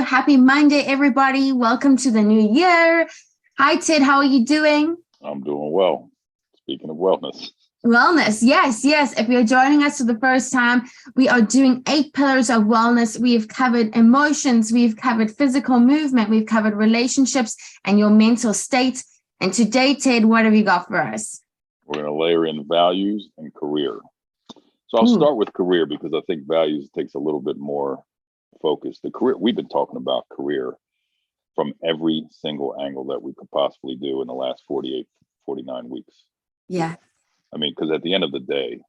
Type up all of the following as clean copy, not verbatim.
Happy Monday, everybody. Welcome to the new year. Hi, Ted. How are you doing? I'm doing well. Speaking of wellness. Wellness. Yes. If you're joining us for the first time, we are doing 8 pillars of wellness. We've covered emotions. We've covered physical movement. We've covered relationships and your mental state. And today, Ted, what have you got for us? We're going to layer in values and career. So I'll start with career because I think values takes a little bit more focus. The career, we've been talking about career from every single angle that we could possibly do in the last 48, 49 weeks. Yeah. I mean, because at the end of the day,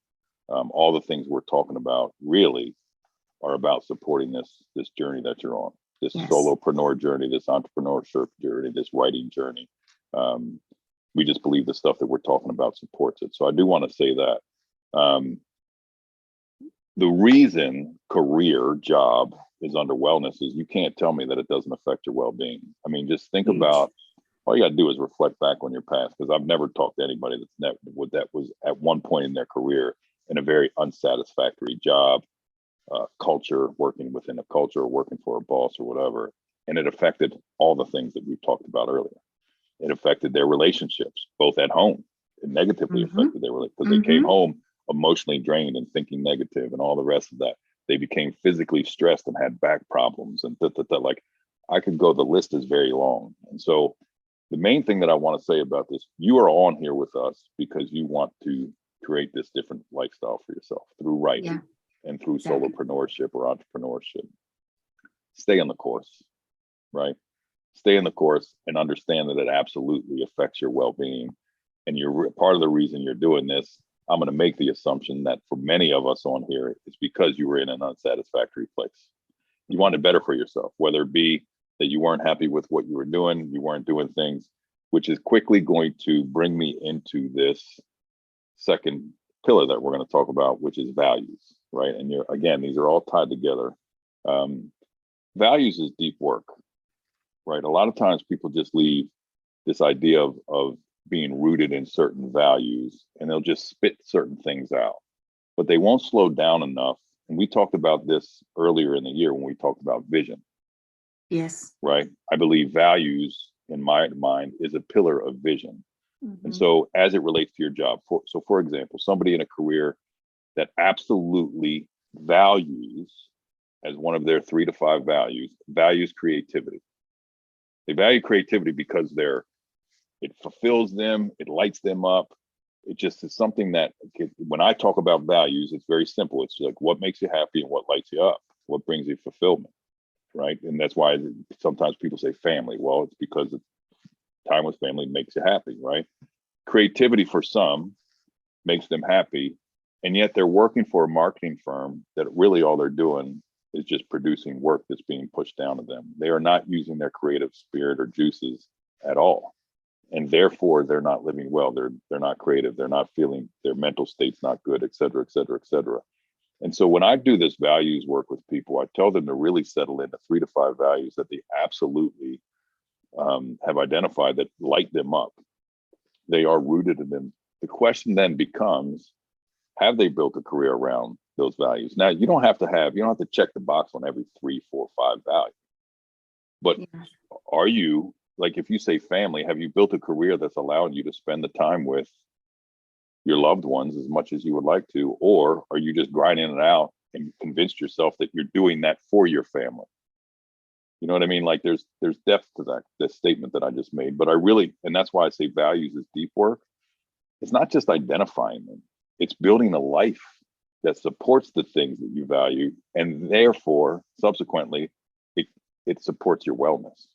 all the things we're talking about really are about supporting this journey that you're on, this solopreneur journey, this entrepreneurship journey, this writing journey. We just believe the stuff that we're talking about supports it. So I do want to say that the reason career job is under wellness is you can't tell me that it doesn't affect your well-being. I mean, just think about, all you got to do is reflect back on your past, because I've never talked to anybody that was at one point in their career in a very unsatisfactory job, culture, working within a culture, or working for a boss or whatever. And it affected all the things that we talked about earlier. It affected their relationships, both at home. It negatively affected their relationships because they came home emotionally drained and thinking negative and all the rest of that. They became physically stressed and had back problems and like I could go, the list is very long. And so the main thing that I want to say about this, you are on here with us because you want to create this different lifestyle for yourself through writing and through solopreneurship or entrepreneurship. Stay on the course, right? Stay in the course and understand that it absolutely affects your well-being. And you're part of the reason you're doing this. I'm going to make the assumption that for many of us on here, it's because you were in an unsatisfactory place. You wanted better for yourself, whether it be that you weren't happy with what you were doing, you weren't doing things, which is quickly going to bring me into this second pillar that we're going to talk about, which is values, right? And again, these are all tied together. Values is deep work, right? A lot of times people just leave this idea of being rooted in certain values and they'll just spit certain things out, but they won't slow down enough. And we talked about this earlier in the year when we talked about vision. Yes. Right. I believe values in my mind is a pillar of vision. And so as it relates to your job, for example, somebody in a career that absolutely values as one of their 3 to 5 values creativity. They value creativity because it fulfills them, it lights them up. It just is something that when I talk about values, it's very simple. It's like what makes you happy and what lights you up, what brings you fulfillment, right? And that's why sometimes people say family. Well, it's because time with family makes you happy, right? Creativity for some makes them happy, and yet they're working for a marketing firm that really all they're doing is just producing work that's being pushed down to them. They are not using their creative spirit or juices at all. And therefore, they're not living well. They're not creative. They're not feeling, their mental state's not good, et cetera, et cetera, et cetera. And so when I do this values work with people, I tell them to really settle into 3 to 5 values that they absolutely have identified that light them up. They are rooted in them. The question then becomes, have they built a career around those values? Now, you don't have to check the box on every 3, 4, 5 values. But are you, like if you say family, have you built a career that's allowing you to spend the time with your loved ones as much as you would like to? Or are you just grinding it out and convinced yourself that you're doing that for your family? You know what I mean? Like there's depth to that statement that I just made, but and that's why I say values is deep work. It's not just identifying them. It's building a life that supports the things that you value. And therefore, subsequently, it supports your wellness.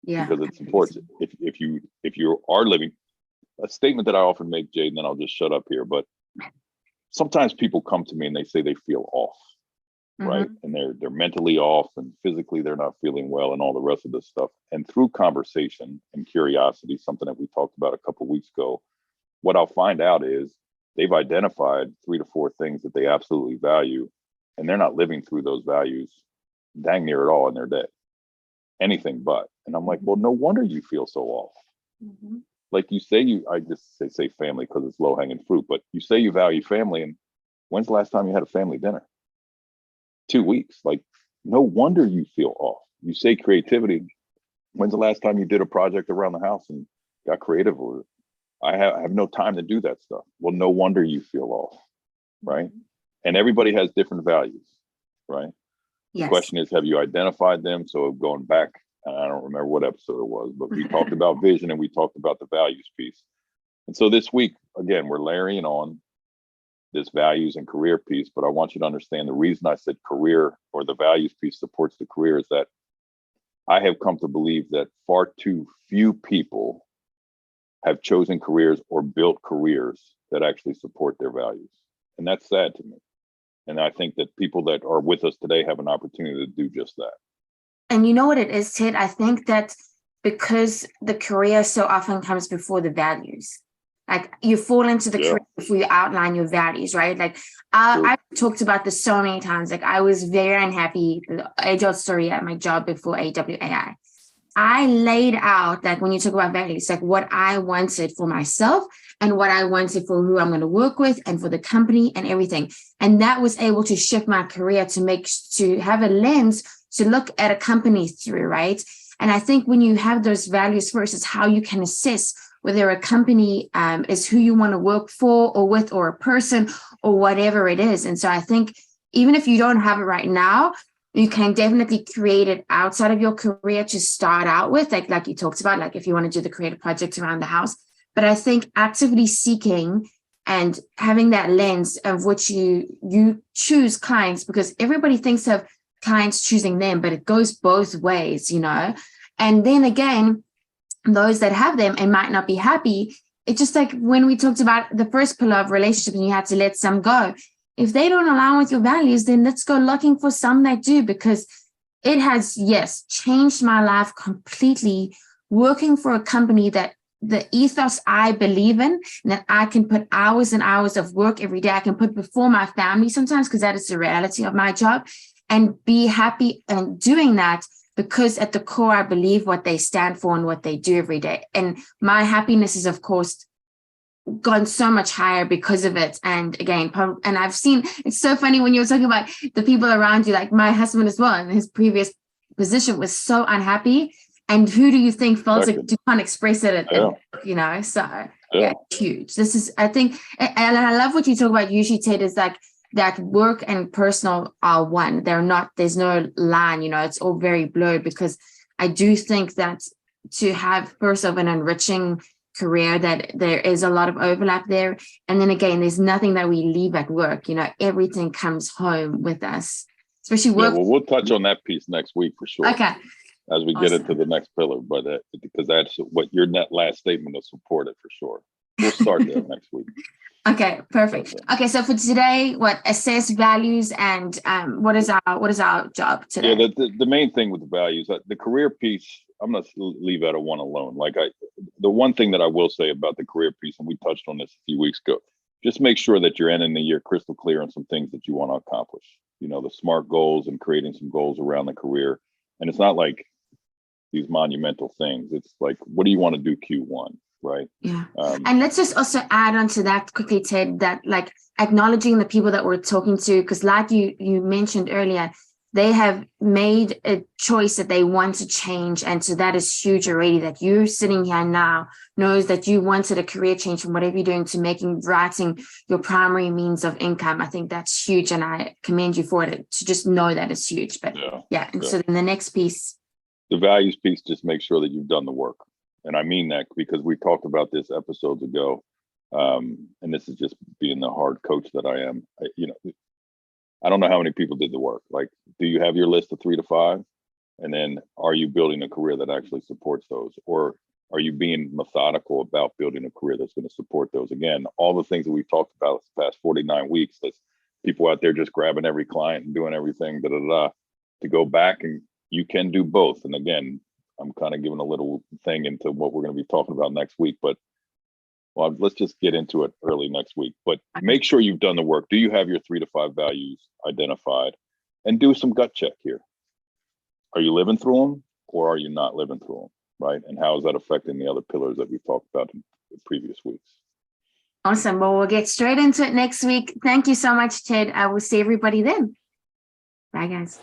Yeah. Because it supports it. If you are living, a statement that I often make, Jade, and then I'll just shut up here, but sometimes people come to me and they say they feel off, right? And they're mentally off and physically they're not feeling well and all the rest of this stuff. And through conversation and curiosity, something that we talked about a couple of weeks ago, what I'll find out is they've identified 3 to 4 things that they absolutely value, and they're not living through those values dang near at all in their day. Anything but. And I'm like, well, no wonder you feel so off. Like you say, I just say family because it's low hanging fruit, but you say you value family, and when's the last time you had a family dinner? 2 weeks. Like, no wonder you feel off. you say creativity. When's the last time you did a project around the house and got creative with it? I have no time to do that stuff. Well, no wonder you feel off, right? And everybody has different values, right? Yes. The question is, have you identified them? So going back, I don't remember what episode it was, but we talked about vision and we talked about the values piece. And so this week, again, we're layering on this values and career piece, but I want you to understand the reason I said career or the values piece supports the career is that I have come to believe that far too few people have chosen careers or built careers that actually support their values. And that's sad to me. And I think that people that are with us today have an opportunity to do just that. And you know what it is, Ted? I think that because the career so often comes before the values. Like you fall into the career before you outline your values, right? Like I've talked about this so many times. Like I was very unhappy, the age-old story at my job before AWAI. I laid out, like when you talk about values, like what I wanted for myself and what I wanted for who I'm going to work with and for the company and everything. And that was able to shift my career to have a lens to look at a company through, right? And I think when you have those values first, it's how you can assess whether a company is who you want to work for or with, or a person or whatever it is. And so I think even if you don't have it right now, you can definitely create it outside of your career to start out with, like you talked about, like if you want to do the creative projects around the house. But I think actively seeking and having that lens of which you choose clients, because everybody thinks of clients choosing them, but it goes both ways, you know. And then again, those that have them and might not be happy, it's just like when we talked about the first pillar of relationship and you had to let some go. If they don't align with your values, then let's go looking for some that do, because it has, yes, changed my life completely working for a company that the ethos I believe in, and that I can put hours and hours of work every day, I can put before my family sometimes, because that is the reality of my job, and be happy and doing that, because at the core, I believe what they stand for and what they do every day. And my happiness is, of course, gone so much higher because of it. And again, and I've seen, it's so funny when you're talking about the people around you, like my husband as well, in his previous position was so unhappy. And who do you think feels like you can't express it, you know? So yeah, huge. This is, I think, and I love what you talk about usually, Ted, is like that work and personal are one. They're not, there's no line, you know, it's all very blurred, because I do think that to have first of an enriching career, that there is a lot of overlap there. And then again, there's nothing that we leave at work, you know, everything comes home with us, especially work. Yeah, well, we'll touch on that piece next week for sure. Okay. As we get into the next pillar, but because that's what your last statement is supported for sure. We'll start there next week. Okay, perfect. Okay, so for today, assess values, and what is our job today? Yeah, the main thing with the values, the career piece, I'm gonna leave that one alone. Like the one thing that I will say about the career piece, and we touched on this a few weeks ago, just make sure that you're ending the year crystal clear on some things that you want to accomplish. You know, the SMART goals and creating some goals around the career. And it's not like these monumental things. It's like, what do you want to do Q1, right? Yeah. And let's just also add on to that quickly, Ted, that like acknowledging the people that we're talking to, because like you mentioned earlier, they have made a choice that they want to change. And so that is huge already, that you sitting here now knows that you wanted a career change from whatever you're doing to writing your primary means of income. I think that's huge. And I commend you for it, to just know that it's huge. But so then the next piece. The values piece, just make sure that you've done the work. And I mean that because we talked about this episodes ago. And this is just being the hard coach that I am. I don't know how many people did the work. Like, do you have your list of 3 to 5? And then are you building a career that actually supports those? Or are you being methodical about building a career that's going to support those? Again, all the things that we've talked about the past 49 weeks, that's people out there just grabbing every client and doing everything, to go back, and you can do both. And again, I'm kind of giving a little thing into what we're going to be talking about next week, but let's just get into it early next week. But make sure you've done the work. Do you have your 3 to 5 values identified? And do some gut check here. Are you living through them, or are you not living through them, right? And how is that affecting the other pillars that we've talked about in the previous weeks? Awesome. Well, we'll get straight into it next week. Thank you so much, Ted. I will see everybody then. Bye, guys.